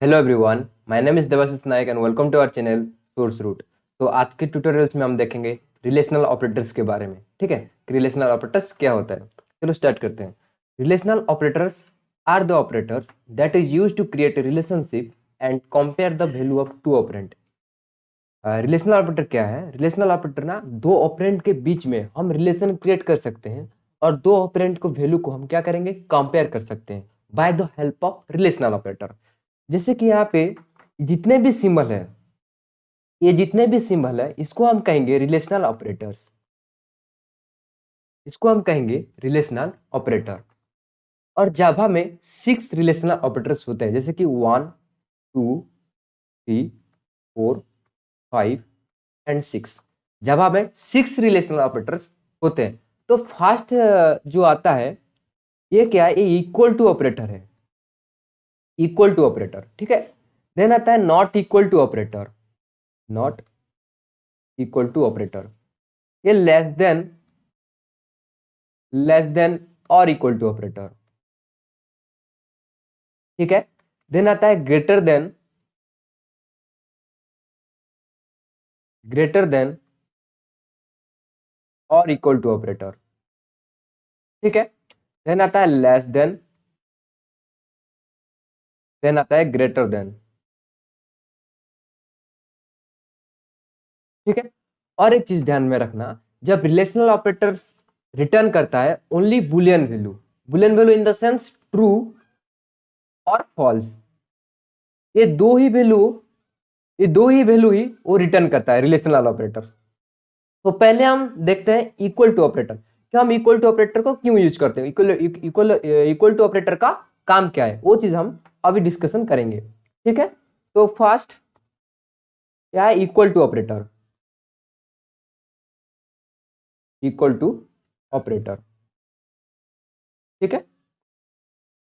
Hello everyone, my name is Devashish Nayak and welcome to our channel Source Root. तो आज के tutorials में हम देखेंगे रिलेशनल ऑपरेटर्स के बारे में। ठीक है कि रिलेशनल ऑपरेटर्स क्या होता है। चलो स्टार्ट करते हैं। Relational operators are the operators that is used to create a relationship and compare the value of two operand. Relational operator क्या है? रिलेशनल ऑपरेटर ना दो ऑपरेंड के बीच में हम रिलेशन क्रिएट कर सकते हैं और दो ऑपरेंड को वैल्यू को हम क्या करेंगे, कंपेयर कर सकते हैं by the help of relational operator. जैसे कि यहाँ पे जितने भी सिंबल है, ये जितने भी सिंबल है इसको हम कहेंगे रिलेशनल ऑपरेटर्स। इसको हम कहेंगे रिलेशनल ऑपरेटर। और जावा में 6 रिलेशनल ऑपरेटर्स होते हैं, जैसे कि 1, 2, 3, 4, 5 एंड 6। जावा में 6 रिलेशनल ऑपरेटर्स होते हैं। तो फर्स्ट जो आता है ये क्या है? ये इक्वल टू ऑपरेटर है। इक्वल टू ऑपरेटर, ठीक है। देन आता है not equal to operator. Not equal to operator ये लेस देन और इक्वल टू ऑपरेटर, ठीक है। देन आता है ग्रेटर देन और इक्वल टू ऑपरेटर, ठीक है। देन आता है लेस देन, देन आता है ग्रेटर देन, ठीक है। और एक चीज ध्यान में रखना, जब रिलेशनल ऑपरेटर्स रिटर्न करता है only Boolean value, Boolean value in the sense true और फॉल्स, ये दो ही वैल्यू ही वो रिटर्न करता है रिलेशनल ऑपरेटर्स। तो पहले हम देखते हैं इक्वल टू ऑपरेटर। क्या हम इक्वल टू ऑपरेटर को क्यों यूज करते हैं, इक्वल टू ऑपरेटर का काम क्या है, वो चीज हम अभी डिस्कशन करेंगे, ठीक है। तो फर्स्ट क्या है? Equal to operator. Equal to operator, ठीक है।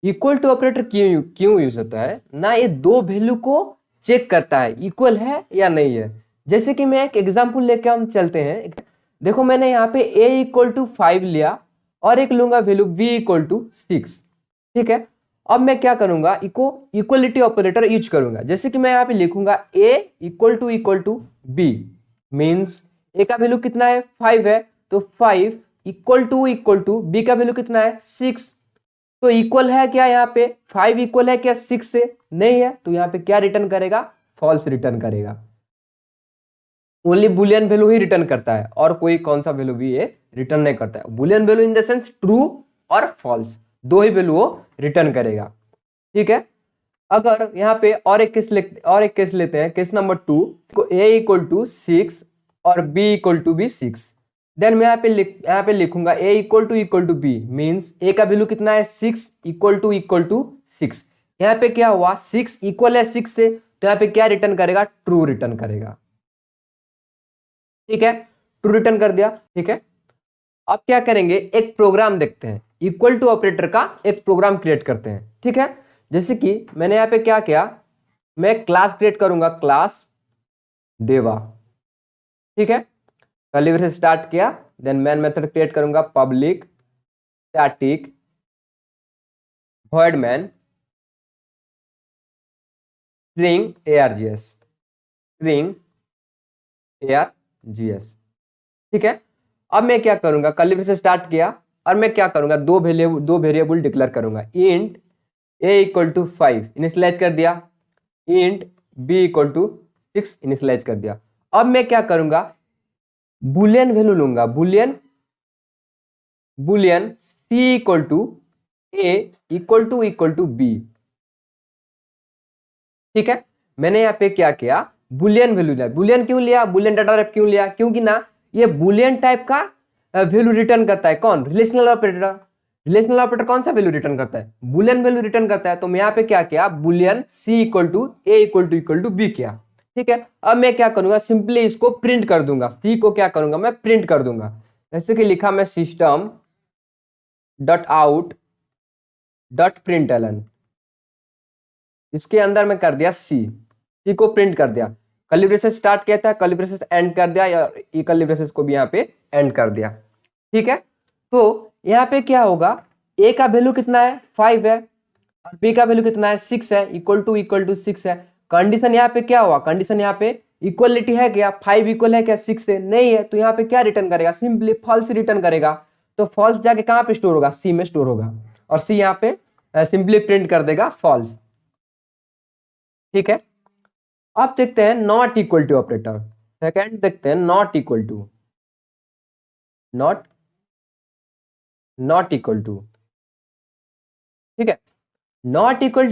इक्वल टू ऑपरेटर क्यों क्यों यूज होता है ना? ये दो वैल्यू को चेक करता है इक्वल है या नहीं है। जैसे कि मैं एक एग्जांपल लेके हम चलते हैं। देखो मैंने यहाँ पे a इक्वल टू 5 लिया और एक लूंगा वैल्यू b इक्वल टू 6, ठीक है। अब मैं क्या करूंगा, इक्वलिटी ऑपरेटर यूज करूंगा। जैसे कि मैं यहाँ पे लिखूंगा a equal to b, means a का वैल्यू कितना है? 5 है, तो 5 इक्वल टू b का वैल्यू कितना है? 6। तो इक्वल है क्या यहाँ पे? 5 इक्वल है क्या 6 से? नहीं है, तो यहाँ पे क्या रिटर्न करेगा? फॉल्स रिटर्न करेगा। ओनली बुलियन वैल्यू ही रिटर्न करता है और कोई कौन सा वैल्यू भी ये रिटर्न नहीं करता है। Boolean value in the sense true और फॉल्स, दो ही वैल्यू वो रिटर्न करेगा, ठीक है। अगर यहाँ पे और एक केस लेते हैं, case number 2, a equal to 6 और b इक्वल टू भी 6। देन मैं यहाँ पे लिखूंगा a equal to b, means a का वैल्यू कितना है? 6 इक्वल टू 6। यहाँ पे क्या हुआ? 6 इक्वल है 6 से, तो यहाँ पे क्या रिटर्न करेगा? ट्रू रिटर्न करेगा, ठीक है। ट्रू रिटर्न कर दिया, ठीक है। अब क्या करेंगे, एक प्रोग्राम देखते हैं। इक्वल टू ऑपरेटर का एक प्रोग्राम क्रिएट करते हैं, ठीक है। जैसे कि मैंने यहाँ पे क्या किया, मैं क्लास क्रिएट करूंगा, क्लास देवा, ठीक है। कर्ली ब्रेसेस स्टार्ट किया, देन मेन मेथड क्रिएट करूंगा, public static void main string args, ठीक है। अब मैं क्या करूंगा, कर्ली ब्रेसेस स्टार्ट किया और मैं क्या करूंगा, दो वेरिएबल डिक्लेयर करूंगा। Int a equal to 5 initialize कर दिया, int b equal to 6 initialize कर दिया। अब मैं क्या करूंगा, बुलियन वैल्यू लूंगा, boolean c equal to a equal to b, ठीक है। मैंने यहाँ पे क्या किया, बुलियन वैल्यू लिया। बुलियन क्यों लिया, बुलियन डाटा टाइप क्यों लिया? क्योंकि ना ये बुलियन टाइप का वैल्यू रिटर्न करता है। कौन? Relational operator. रिलेशनल ऑपरेटर कौन सा वैल्यू रिटर्न करता है? बुलियन वैल्यू रिटर्न करता है। तो मैं यहाँ पे क्या किया, boolean c equal to a equal to b किया, ठीक है। अब मैं क्या करूंगा, सिंपली इसको प्रिंट कर दूंगा। c को क्या करूंगा, मैं प्रिंट कर दूंगा। जैसे कि लिखा मैं system dot out dot println, इसके अंदर में कर दिया सी को प्रिंट कर दिया। कर्ली ब्रेसेस स्टार्ट किया था, कर्ली ब्रेसेस एंड कर दिया, या ये कर्ली ब्रेसेस को भी यहाँ पे एंड कर दिया, ठीक है। तो यहाँ पे क्या होगा, ए का वैल्यू कितना है? 5 है, और बी का वैल्यू कितना है 6 है, इक्वल टू 6 है। कंडीशन यहाँ पे क्या हुआ, कंडीशन यहाँ पे इक्वलिटी है क्या, 5 इक्वल है क्या 6 से, नहीं है, तो यहाँ पे क्या रिटर्न करेगा, सिंपली फॉल्स रिटर्न करेगा। तो फॉल्स जाके कहाँ पे स्टोर होगा, सी में स्टोर होगा, और सी यहाँ पे सिंपली प्रिंट कर देगा फॉल्स। ठीक है, अब देखते हैं not equal to operator. Second देखते हैं not equal to, not equal to. ठीक है, नॉट इक्वल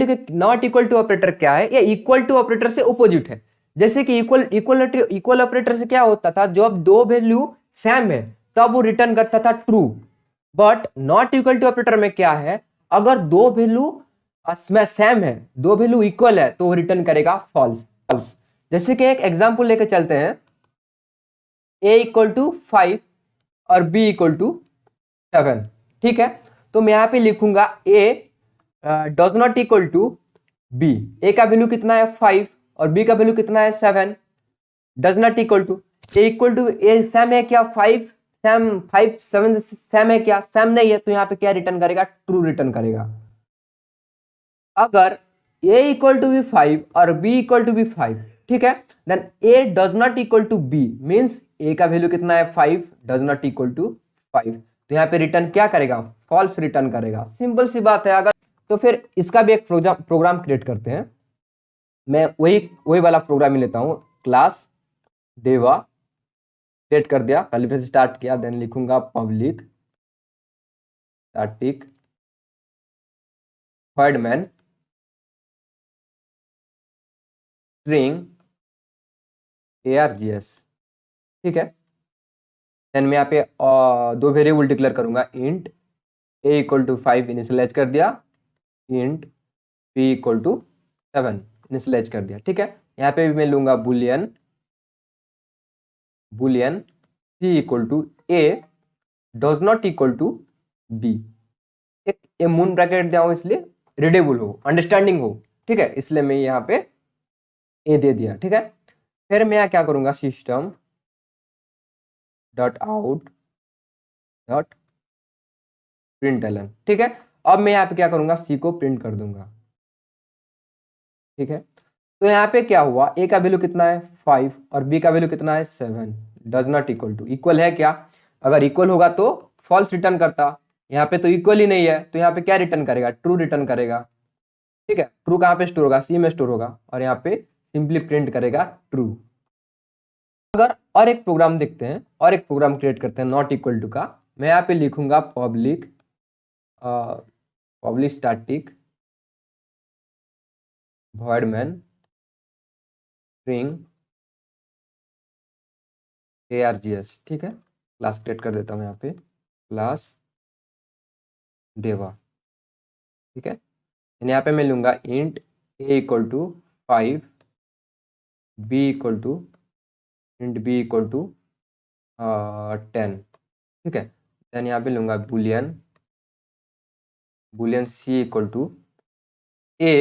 टू ऑपरेटर क्या है, ये इक्वल टू ऑपरेटर से ऑपोजिट है। जैसे कि इक्वल ऑपरेटर से क्या होता था, जब दो वैल्यू सेम है तब वो रिटर्न करता था true. But not equal to operator में क्या है, अगर दो वैल्यू सेम है, दो वैल्यू इक्वल है, तो वो रिटर्न करेगा फॉल्स। फॉल्स जैसे कि एक एग्जांपल लेके चलते हैं, a इक्वल टू 5 और b इक्वल टू 7। ठीक है, तो मैं यहाँ पे लिखूंगा a does not equal to b। a का वैल्यू कितना है 5 और b का वैल्यू कितना है 7। Does not equal to a equal to a same है क्या 5 सेम, 5 7 सेम है क्या, सेम नहीं है, तो यहाँ पे क्या रिटर्न करेगा, ट्रू रिटर्न करेगा। अगर a इक्वल टू बी 5 और b इक्वल टू बी 5, ठीक है, then a does not equal to b means a का वैल्यू कितना है 5, डज नॉट इक्वल टू 5, तो यहाँ पे रिटर्न क्या करेगा, फॉल्स रिटर्न करेगा। सिंपल सी बात है। अगर तो फिर इसका भी एक प्रोग्राम क्रिएट करते हैं। मैं वही वाला प्रोग्राम ही लेता हूँ, क्लास देवा क्रिएट कर दिया, पहले से स्टार्ट किया, देन लिखूंगा public static void main string args। ठीक है, देन मैं यहाँ पे दो वेरिएबल डिक्लेयर करूंगा, int a equal to 5 initialize कर दिया, int b equal to 7 initialize कर दिया। ठीक है, यहाँ पे भी मैं लूंगा boolean c equal to a does not equal to b। एक मून ब्रैकेट दिया हूं इसलिए रीडेबल हो, अंडरस्टैंडिंग हो। ठीक है, इसलिए मैं यहाँ पे ए दे दिया। ठीक है, फिर मैं यहाँ क्या करूंगा, system dot out dot println. ठीक है, अब मैं यहाँ पे क्या करूंगा, सी को प्रिंट कर दूंगा। ठीक है, तो यहाँ पे क्या हुआ, ए का वैल्यू कितना है 5 और बी का वैल्यू कितना है 7। Does not equal to, equal है क्या, अगर इक्वल होगा तो फॉल्स रिटर्न करता, यहाँ पे तो इक्वल ही नहीं है, तो यहाँ पे क्या रिटर्न करेगा, ट्रू रिटर्न करेगा। ठीक है, ट्रू कहाँ पे स्टोर होगा, सी में स्टोर होगा, और यहाँ पे सिंपली प्रिंट करेगा ट्रू। अगर और एक प्रोग्राम देखते हैं, और एक प्रोग्राम क्रिएट करते हैं नॉट इक्वल टू का। मैं यहाँ पे लिखूंगा public static void main string args। ठीक है, क्लास क्रिएट कर देता हूँ यहाँ पे, क्लास देवा। ठीक है, यहाँ पे मैं लूंगा int a equal to 5, b equal to int b equal to 10। ठीक है, देन यहाँ पे लूंगा boolean c equal to a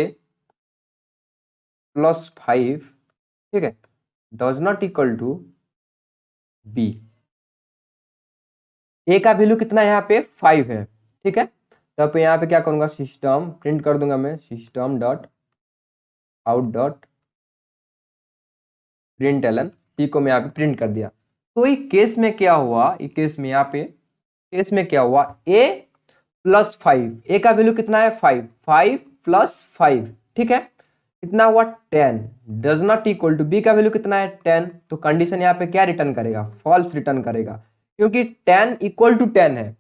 plus 5। ठीक है, does not equal to b। a का वैल्यू कितना है यहाँ पे 5 है। ठीक है, तब यहाँ पे क्या करूंगा, सिस्टम प्रिंट कर दूंगा मैं, system dot out dot println, C को मैं यहाँ पे प्रिंट कर दिया। तो ये केस में क्या हुआ, ये केस में यहाँ पे केस में क्या हुआ, a प्लस 5, a का वैल्यू कितना है 5, 5 प्लस 5। ठीक है, कितना हुआ 10। Does not equal to b का वैल्यू कितना है 10, तो कंडीशन यहाँ पे क्या रिटर्न करेगा, फॉल्स रिटर्न करेगा, क्योंकि 10 इक्वल टू 10 है।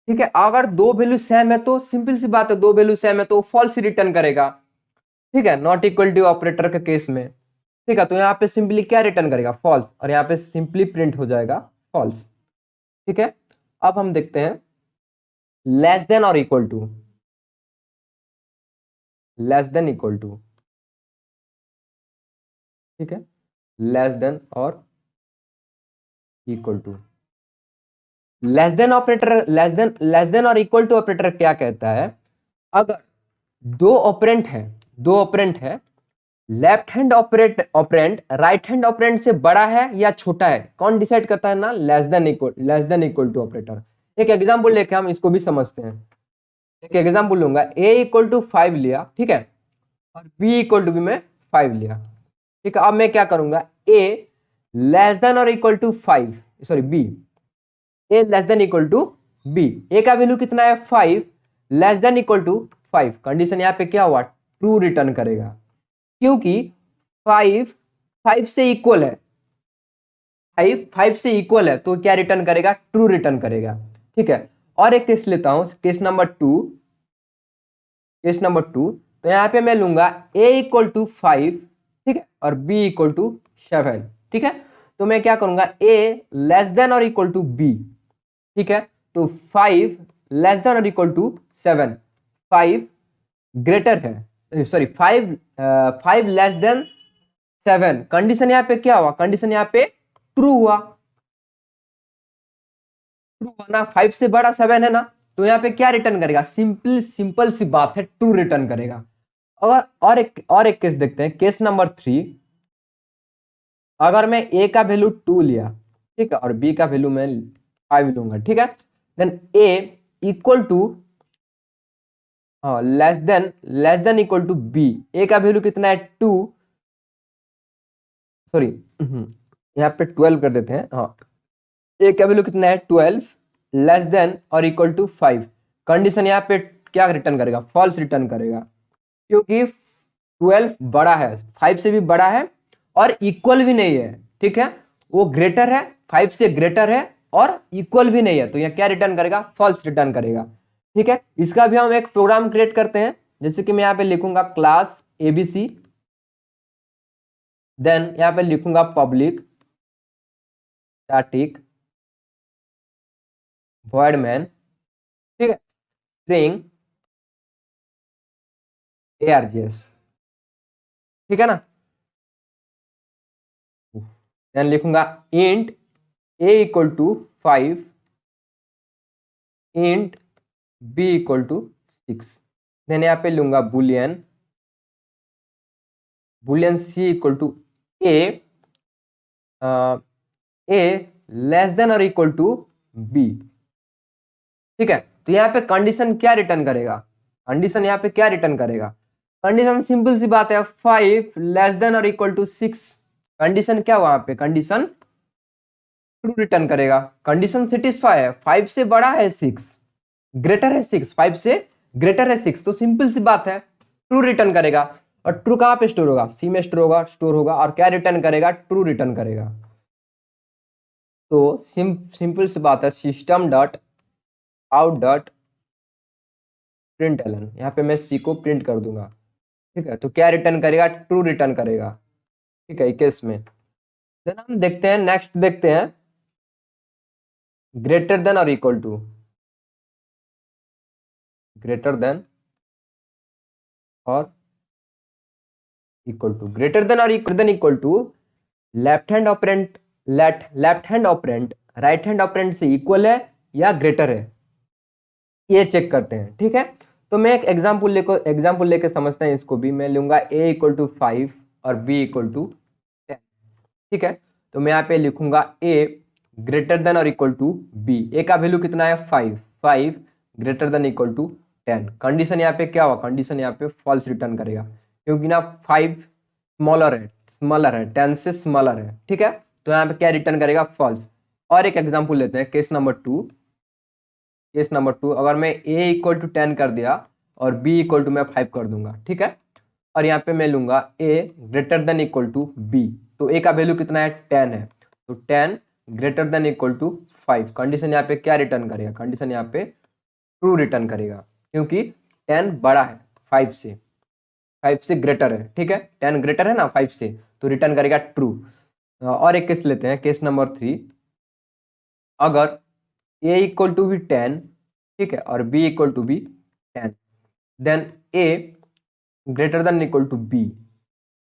ठीक है, अगर दो वैल्यू सेम है तो सिंपल सी बात है, दो वैल्यू सेम है तो फॉल्स रिटर्न करेगा। ठीक है, नॉट इक्वल टू ऑपरेटर के केस में। ठीक है, तो यहाँ पे सिंपली क्या रिटर्न करेगा, फॉल्स, और यहाँ पे सिंपली प्रिंट हो जाएगा फॉल्स। ठीक है, अब हम देखते हैं लेस देन और equal to, less than equal to. ठीक है, लेस देन और equal to. Less than operator, less than और इक्वल टू ऑपरेटर क्या कहता है, अगर दो ऑपरेंट है, left hand operand right hand operand से बड़ा है या छोटा है, कौन डिसाइड करता है ना, less than equal to operator. एक एग्जांपल लेके हम इसको भी समझते हैं। एक एग्जाम्पल लूंगा, a इक्वल टू 5 लिया, ठीक है, और b इक्वल टू भी मैं 5 लिया, ठीक है। अब मैं क्या करूंगा, a लेस देन और equal to 5, sorry b, a less than equal to b, a का वैल्यू कितना है 5, less than equal to 5, condition यहाँ पे क्या हुआ, ट्रू रिटर्न करेगा, क्योंकि 5 5 से इक्वल है, 5 5 से इक्वल है, तो क्या रिटर्न करेगा, ट्रू रिटर्न करेगा, ठीक है। और एक केस लेता हूं, केस नंबर 2, केस नंबर 2, तो यहाँ पे मैं लूंगा a इक्वल टू 5, ठीक है, और b इक्वल टू 7, ठीक है। तो मैं क्या करूंगा, a लेस देन और इक्वल टू b, ठीक है, तो 5 लेस देन और इक्वल टू 7, 5 ग्रेटर है, सॉरी 5 लेस देन 7, कंडीशन यहाँ पे क्या हुआ, कंडीशन यहाँ पे ट्रू हुआ, ट्रू हुआ ना, 5 से बड़ा 7 है ना, तो यहाँ पे क्या रिटर्न करेगा, सिंपल सी बात है, ट्रू रिटर्न करेगा। और एक केस देखते हैं, केस नंबर 3, अगर मैं a का वैल्यू 2 लिया, ठीक है, और b का वैल्यू मैं 5 लूंगा, ठीक है, then a equal to less than equal to b, a का वैल्यू कितना है 2, सॉरी यहाँ पे 12 कर देते हैं, हाँ, a का वैल्यू कितना है 12, लेस देन और इक्वल टू 5, कंडीशन यहाँ पे क्या रिटर्न करेगा, फॉल्स रिटर्न करेगा, क्योंकि 12 बड़ा है, 5 से भी बड़ा है, और इक्वल भी नहीं है, ठीक है, वो ग्रेटर है, 5 से ग्रेटर है, और इक्वल भी नहीं है, तो यह क्या रिटर्न करेगा, फॉल्स रिटर्न करेगा, ठीक है। इसका भी हम एक प्रोग्राम क्रिएट करते हैं, जैसे कि मैं यहाँ पे लिखूंगा क्लास ABC, देन यहाँ पे लिखूंगा पब्लिक स्टैटिक वॉइड मैन, ठीक है, स्ट्रिंग args, ठीक है ना, देन लिखूंगा int a equal to 5, int b equal to 6, then यहाँ पे लूंगा boolean c equal to a less than और इक्वल टू b, ठीक है। तो यहाँ पे कंडीशन क्या रिटर्न करेगा, कंडीशन यहाँ पे क्या रिटर्न करेगा, कंडीशन सिंपल सी बात है, 5 लेस देन और इक्वल टू 6, कंडीशन क्या वहां पे, कंडीशन ट्रू रिटर्न करेगा, कंडीशन सेटिस्फाई है, 5 से बड़ा है 6, ग्रेटर है 6, 5 से ग्रेटर है 6, तो सिंपल सी बात है, ट्रू रिटर्न करेगा। और ट्रू कहां पे स्टोर होगा, सी में स्टोर होगा, और क्या रिटर्न करेगा, ट्रू रिटर्न करेगा। तो सिंपल सी बात है, system dot out dot println, यहाँ पे मैं सी को प्रिंट कर दूंगा, ठीक है, तो क्या रिटर्न करेगा, ट्रू रिटर्न करेगा, ठीक है, केस में। देन हम देखते हैं, नेक्स्ट देखते हैं, ग्रेटर देन और इक्वल टू, ग्रेटर देन और इक्वल टू, ग्रेटर देन और equal to, left hand operand, left hand operand right hand operand से इक्वल है या ग्रेटर है, ये चेक करते हैं, ठीक है। तो मैं एक एग्जाम्पल लेके समझते हैं इसको भी, मैं लूंगा a इक्वल टू 5 और b इक्वल टू 10, ठीक है। तो मैं यहाँ पे लिखूंगा a ग्रेटर देन और इक्वल टू b, a का वैल्यू कितना है 5, 5 greater than equal to 10, condition यहाँ पे क्या हुआ, कंडीशन यहाँ पे फॉल्स रिटर्न करेगा, क्योंकि ना 5 स्मॉलर है 10 से स्मॉलर है, ठीक है, तो यहाँ पे क्या रिटर्न करेगा, फॉल्स। और एक एग्जाम्पल लेते हैं, केस नंबर 2, केस नंबर 2, अगर मैं a इक्वल टू 10 कर दिया और b इक्वल टू मैं 5 कर दूंगा, ठीक है, और यहाँ पे मैं लूंगा a greater than equal to b, तो a का वैल्यू कितना है 10 है, तो 10 greater than equal to 5, condition यहाँ पे क्या रिटर्न करेगा, कंडीशन यहाँ पे ट्रू रिटर्न करेगा, क्योंकि 10 बड़ा है 5 से, 5 से ग्रेटर है, ठीक है, 10 ग्रेटर है ना 5 से, तो रिटर्न करेगा ट्रू। और एक केस लेते हैं, केस नंबर 3, अगर a इक्वल टू भी 10, ठीक है, और b इक्वल टू भी 10, then a greater than equal to b,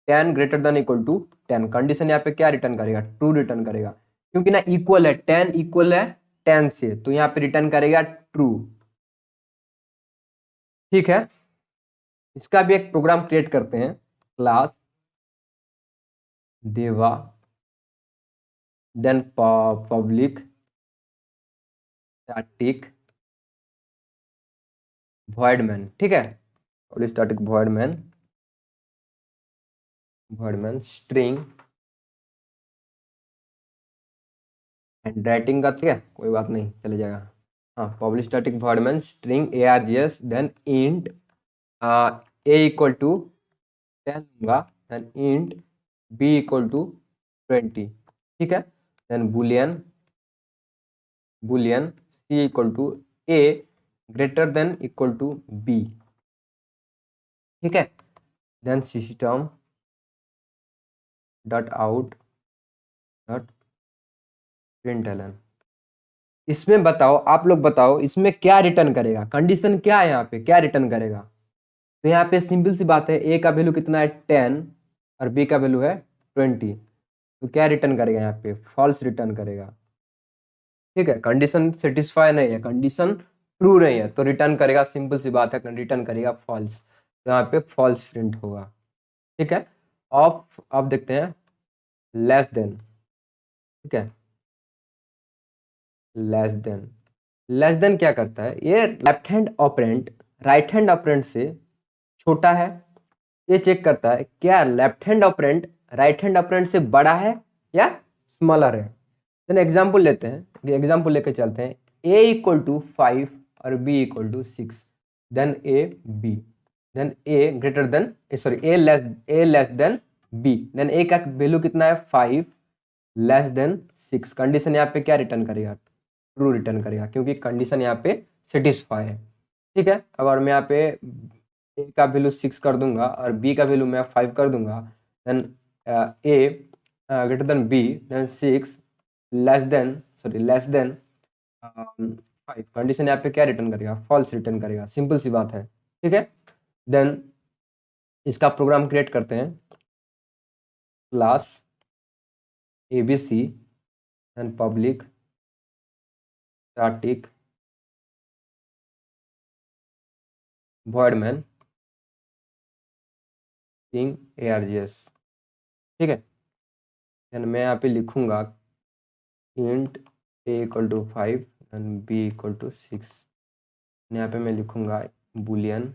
10 greater than equal to 10, condition यहाँ पे क्या रिटर्न करेगा, ट्रू रिटर्न करेगा, क्योंकि ना इक्वल है, 10 इक्वल है 10 से, तो यहाँ पे रिटर्न करेगा ट्रू, ठीक है। इसका भी एक प्रोग्राम क्रिएट करते हैं, क्लास देवा, then public static void main, ठीक है, public static void main string and writing का, ठीक है, कोई बात नहीं, चले जाएगा। हाँ, public static void main string args then int a equal to 10 लूंगा, then int b equal to 20, ठीक है, then boolean c equal to a greater than equal to b, ठीक है, then system dot out dot println. इसमें बताओ, आप लोग बताओ, इसमें क्या रिटर्न करेगा, कंडीशन क्या है यहाँ पे, क्या रिटर्न करेगा? तो यहाँ पे सिंपल सी बात है, ए का वैल्यू कितना है 10 और बी का वैल्यू है 20, तो क्या रिटर्न करेगा यहाँ पे? फॉल्स रिटर्न करेगा, ठीक है, कंडीशन सेटिस्फाई नहीं है, कंडीशन ट्रू नहीं है, तो रिटर्न करेगा, सिंपल सी बात है, रिटर्न करेगा फॉल्स, तो यहाँ पे फॉल्स प्रिंट होगा, ठीक है। अब देखते हैं लेस देन, ठीक है, लेस देन क्या करता है, ये left hand operand right hand operand से छोटा है, ये चेक करता है क्या left hand operand right hand operand से बड़ा है या स्मॉलर है। देन एग्जांपल लेते हैं, एग्जांपल लेके चलते हैं, a इक्वल टू 5 और b equal to 6, then a greater than, sorry a less than b, then a का वैल्यू कितना है 5 लेस देन 6, कंडीशन यहाँ पे क्या रिटर्न करेगा? ट्रू रिटर्न करेगा, क्योंकि कंडीशन यहाँ पे सेटिस्फाई है, ठीक है। अगर मैं यहाँ पे a का वैल्यू 6 कर दूंगा और b का वैल्यू मैं 5 कर दूंगा, then a greater than b, then 6 less than 5, condition यहाँ पे क्या रिटर्न करेगा? फॉल्स रिटर्न करेगा, सिंपल सी बात है, ठीक है। देन इसका प्रोग्राम क्रिएट करते हैं, class abc and public static void main string args, ठीक है, देन मैं यहाँ पे लिखूंगा int a equal to 5 and b equal to 6, यहाँ पे मैं लिखूंगा boolean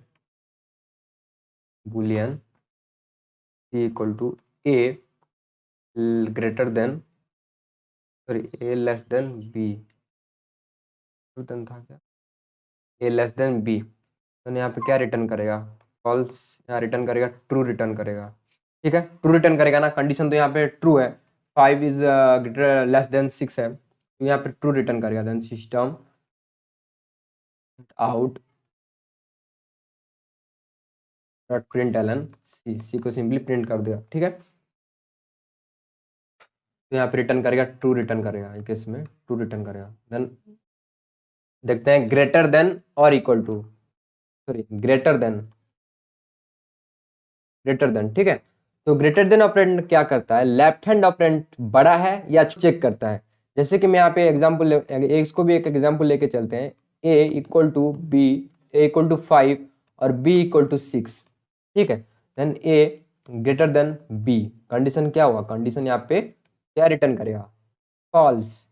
c equal to a greater than, sorry a less than b, था क्या, a लेस देन b, तो यहाँ पे क्या रिटर्न करेगा? फॉल्स, यहाँ रिटर्न करेगा, ट्रू रिटर्न करेगा, ठीक है, ट्रू रिटर्न करेगा ना, कंडीशन तो यहाँ पे ट्रू है, 5 इज ग्रेटर लेस देन 6 है, तो यहाँ पे ट्रू रिटर्न करेगा, then system out dot println C को सिंपली प्रिंट कर देगा, ठीक है, तो यहाँ पे रिटर्न करेगा, ट्रू रिटर्न करेगा, इस केस में ट्रू रिटर्न करेगा। देन देखते हैं ग्रेटर देन और equal to, sorry greater than, ठीक है, तो ग्रेटर देन ऑपरेंड क्या करता है? लेफ्ट हैंड ऑपरेंड बड़ा है या चेक करता है, जैसे कि मैं यहाँ पे एग्जाम्पल, इसको भी एक एग्जाम्पल लेके चलते हैं, a इक्वल टू 5 और b इक्वल टू 6, ठीक है, then a greater than b, condition क्या हुआ? कंडीशन यहाँ पे क्या रिटर्न करेगा? फॉल्स,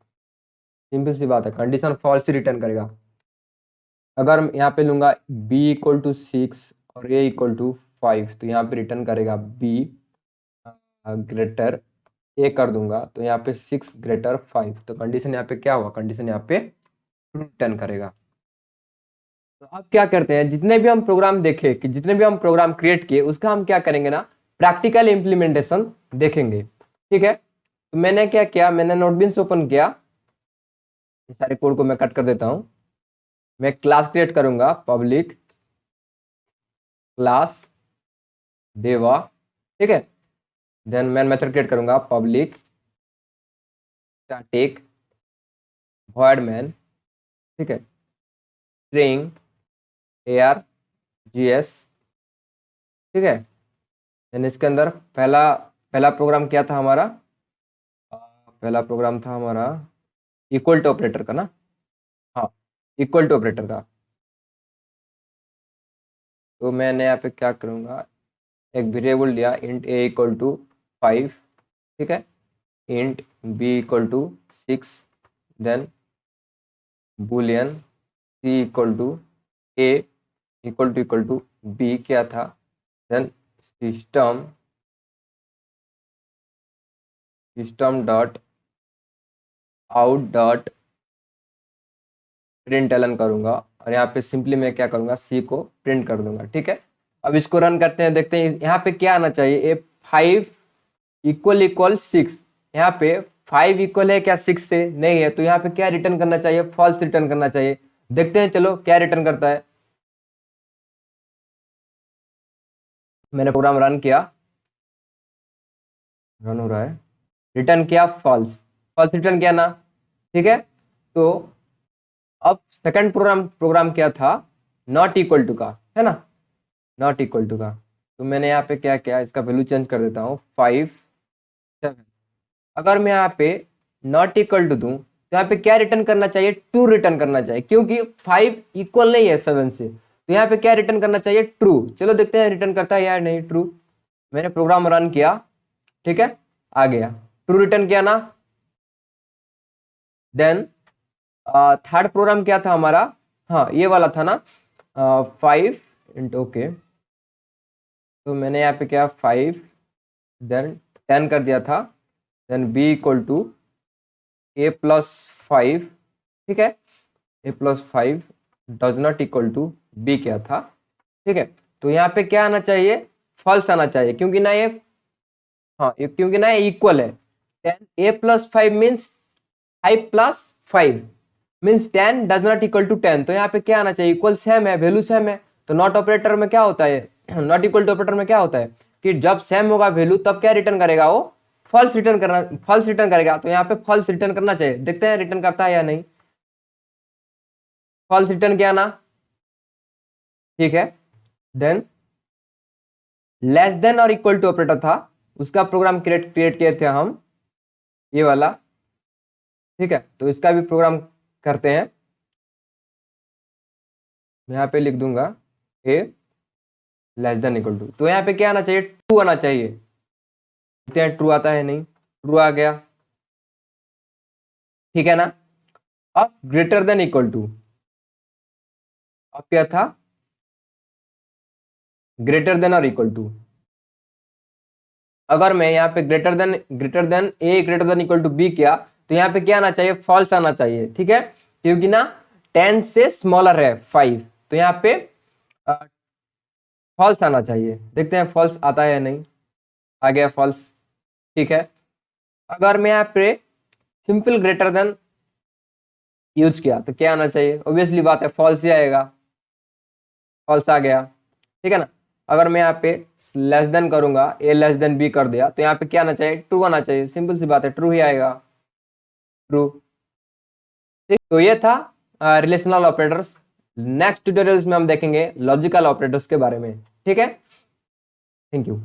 सिंपल सी बात है, कंडीशन फॉल्स ही रिटर्न करेगा। अगर यहाँ पे लूंगा b इक्वल टू 6 और a इक्वल टू 5, तो यहाँ पे रिटर्न करेगा b ग्रेटर a कर दूंगा, तो यहाँ पे 6 ग्रेटर 5, तो कंडीशन यहाँ पे क्या हुआ? कंडीशन यहाँ पे रिटर्न करेगा। तो अब क्या करते हैं, जितने भी हम प्रोग्राम देखे, कि जितने भी हम प्रोग्राम क्रिएट किए, उसका हम क्या करेंगे ना, प्रैक्टिकल इम्प्लीमेंटेशन देखेंगे, ठीक है। तो मैंने क्या किया, मैंने नोटबिन्स ओपन किया, सारे कोड को मैं कट कर देता हूं, मैं क्लास क्रिएट करूंगा, पब्लिक क्लास देवा, ठीक है, देन मैं मेथड क्रिएट करूंगा पब्लिक स्टैटिक void main, ठीक है, स्ट्रिंग args, ठीक है, देन इसके अंदर पहला प्रोग्राम क्या था हमारा? पहला प्रोग्राम था हमारा इक्वल टू ऑपरेटर का ना, हाँ, इक्वल टू ऑपरेटर का, तो मैंने यहाँ पे क्या करूँगा, एक वेरिएबल लिया इंट a इक्वल टू 5, ठीक है, int b equal to 6, then boolean c equal to a equal to B क्या था, then system dot out dot println करूंगा, और यहाँ पे सिंपली मैं क्या करूंगा, सी को प्रिंट कर दूंगा। ठीक है, अब इसको रन करते हैं, देखते हैं यहाँ पे क्या आना चाहिए। ए 5 इक्वल 6, यहाँ पे 5 इक्वल है क्या 6 से, नहीं है, तो यहाँ पे क्या रिटर्न करना चाहिए, फॉल्स रिटर्न करना चाहिए। देखते हैं चलो क्या रिटर्न करता है। मैंने प्रोग्राम रन किया, रन हो रहा है, रिटर्न किया फॉल्स, फॉल्स रिटर्न किया ना। ठीक है, तो अब सेकंड प्रोग्राम क्या था, नॉट इक्वल टू का, है ना, नॉट इक्वल टू का। तो मैंने यहाँ पे क्या किया, इसका वैल्यू चेंज कर देता हूँ 5 7। अगर मैं यहाँ पे नॉट इक्वल टू दूं तो यहाँ पे क्या रिटर्न करना चाहिए, ट्रू रिटर्न करना चाहिए, क्योंकि 5 इक्वल नहीं है 7 से, तो यहाँ पे क्या रिटर्न करना चाहिए, ट्रू। चलो देखते हैं रिटर्न करता है या नहीं ट्रू। मैंने प्रोग्राम रन किया, ठीक है, आ गया, ट्रू रिटर्न किया ना। देन थर्ड प्रोग्राम क्या था हमारा, हाँ ये वाला था ना, 5 इंटू, ओके, तो मैंने यहाँ पे क्या 5 देन 10 कर दिया था, then B equal to A plus 5। ठीक है, A plus 5 does not equal to B क्या था। ठीक है, तो यहाँ पे क्या आना चाहिए, फॉल्स आना चाहिए, क्योंकि ना ये, हाँ क्योंकि ना ये इक्वल है। 10 ए प्लस 5 मीन्स 5 प्लस 5 means 10 does not equal to 10, तो यहाँ पे क्या आना चाहिए, इक्वल सेम है, वैल्यू सेम है। तो नॉट ऑपरेटर में क्या होता है, नॉट इक्वल टू ऑपरेटर में क्या होता है कि जब सेम होगा वैल्यू तब क्या रिटर्न करेगा, वो फॉल्स रिटर्न करेगा। तो यहाँ पे फॉल्स रिटर्न करना चाहिए, देखते हैं रिटर्न करता है या नहीं। फॉल्स रिटर्न किया ना, ठीक है। देन लेस देन और इक्वल टू ऑपरेटर था, उसका प्रोग्राम क्रिएट किए थे हम, ये वाला। ठीक है, तो इसका भी प्रोग्राम करते हैं। मैं यहाँ पे लिख दूंगा ए लेस देन इक्वल टू, तो यहाँ पे क्या आना चाहिए, ट्रू आना चाहिए। देखते हैं ट्रू आता है नहीं, ट्रू आ गया। ठीक है ना, अब ग्रेटर देन इक्वल टू, अब क्या था, ग्रेटर देन और इक्वल टू। अगर मैं यहाँ पे greater than A greater than equal to B किया, तो यहाँ पे क्या आना चाहिए, फॉल्स आना चाहिए। ठीक है, क्योंकि ना 10 से स्मॉलर है 5, तो यहाँ पे फॉल्स आना चाहिए। देखते हैं फॉल्स आता है या नहीं, आ गया फॉल्स। ठीक है, अगर मैं यहाँ पे सिंपल ग्रेटर देन यूज किया तो क्या आना चाहिए, ऑब्वियसली बात है फॉल्स ही आएगा, फॉल्स आ गया। ठीक है ना, अगर मैं यहाँ पे लेस देन करूंगा, ए लेस देन बी कर दिया, तो यहाँ पे क्या आना चाहिए, ट्रू आना चाहिए, सिंपल सी बात है, ट्रू ही आएगा, ट्रू। ठीक, तो ये था रिलेशनल ऑपरेटर्स। नेक्स्ट ट्यूटोरियल्स में हम देखेंगे लॉजिकल ऑपरेटर्स के बारे में। ठीक है, थैंक यू।